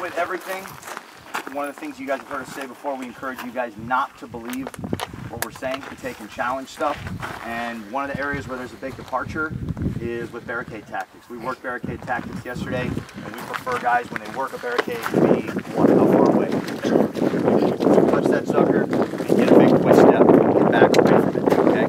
with everything, one of the things you guys have heard us say before, we encourage you guys not to believe what we're saying, to take and challenge stuff. And one of the areas where there's a big departure is with barricade tactics. We worked barricade tactics yesterday, and we prefer guys, when they work a barricade, to be how far away. Touch that sucker, and get a big twist step, and get back away from it, okay?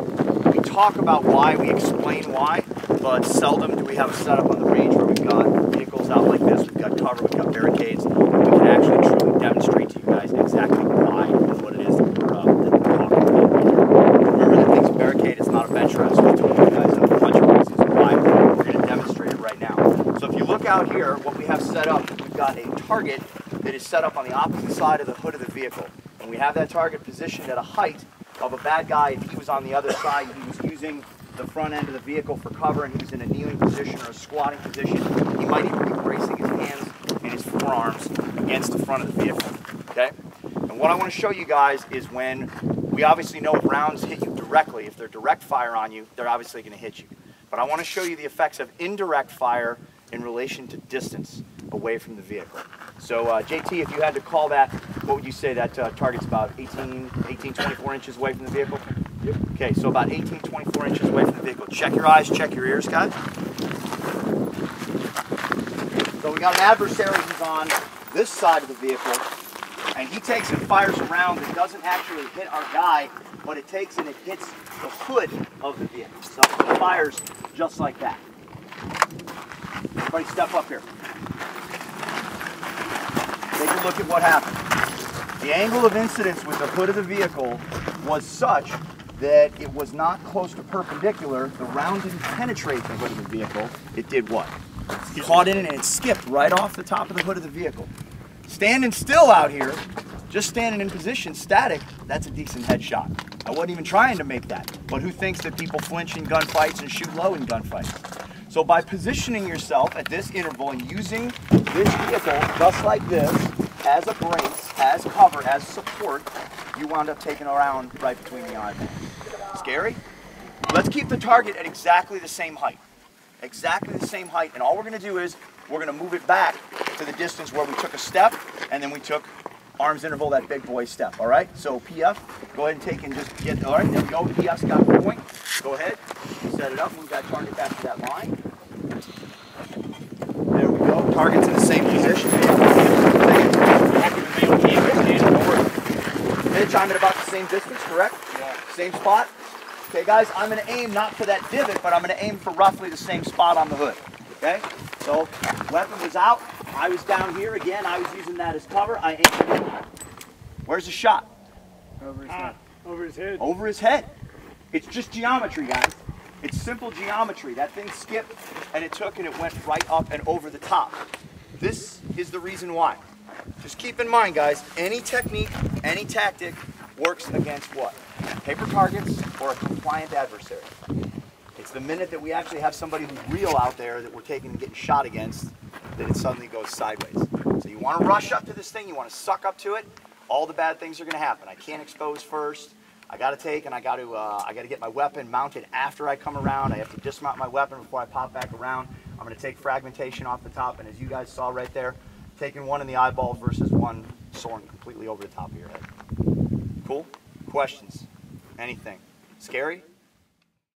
We talk about why, we explain why, but seldom do we have a setup on the range where we've got vehicles out like this, we've got cover, we've got barricades, and we can actually truly demonstrate to you guys exactly why and what it is that we're talking about. Remember that things barricade is not a bench rest. We told you guys a bunch of reasons why. We're going to demonstrate it right now. So if you look out here, what we have set up, we've got a target that is set up on the opposite side of the hood of the vehicle. And we have that target positioned at a height of a bad guy. If he was on the other side, he was using the front end of the vehicle for cover, and he was in a kneeling position or a squatting position, he might even be bracing his hands and his forearms against the front of the vehicle, okay? And what I want to show you guys is when we obviously know if rounds hit you directly, if they're direct fire on you, they're obviously going to hit you. But I want to show you the effects of indirect fire in relation to distance away from the vehicle. So JT, if you had to call that, what would you say that target's about 18, 24 inches away from the vehicle? Yep. Okay, so about 18, 24 inches away from the vehicle. Check your eyes, check your ears, guys. So we got an adversary who's on this side of the vehicle, and he takes and fires a round that doesn't actually hit our guy, but it takes and it hits the hood of the vehicle. So it fires just like that. Everybody step up here. Take a look at what happened. The angle of incidence with the hood of the vehicle was such that it was not close to perpendicular. The round didn't penetrate the hood of the vehicle. It did what? It caught in it and it skipped right off the top of the hood of the vehicle. Standing still out here, just standing in position, static, that's a decent headshot. I wasn't even trying to make that. But who thinks that people flinch in gunfights and shoot low in gunfights? So by positioning yourself at this interval and using this vehicle just like this, as a brace, as cover, as support, you wound up taking a round right between the eyeballs. Scary? Let's keep the target at exactly the same height. Exactly the same height, and all we're going to do is we're going to move it back to the distance where we took a step, and then we took arms interval, that big boy step, all right? So PF, go ahead and take and just get, all right, there we go. PF's got the point. Go ahead, set it up, move that target back to that line. There we go. Target's in the same position. Mitch, I'm at about the same distance, correct? Yeah. Same spot? Okay, guys, I'm going to aim not for that divot, but I'm going to aim for roughly the same spot on the hood. Okay? So, weapon was out. I was down here. Again, I was using that as cover. I aimed. Where's the shot? Over his head. Over his head. Over his head. It's just geometry, guys. It's simple geometry. That thing skipped, and it took, and it went right up and over the top. This is the reason why. Just keep in mind, guys, any technique, any tactic works against what? Paper targets or a compliant adversary. It's the minute that we actually have somebody who's real out there that we're taking and getting shot against that it suddenly goes sideways. So you want to rush up to this thing, you want to suck up to it, all the bad things are going to happen. I can't expose first. I got to take and I got to get my weapon mounted after I come around. I have to dismount my weapon before I pop back around. I'm going to take fragmentation off the top, and as you guys saw right there, taking one in the eyeballs versus one soaring completely over the top of your head. Cool? Questions? Anything? Scary?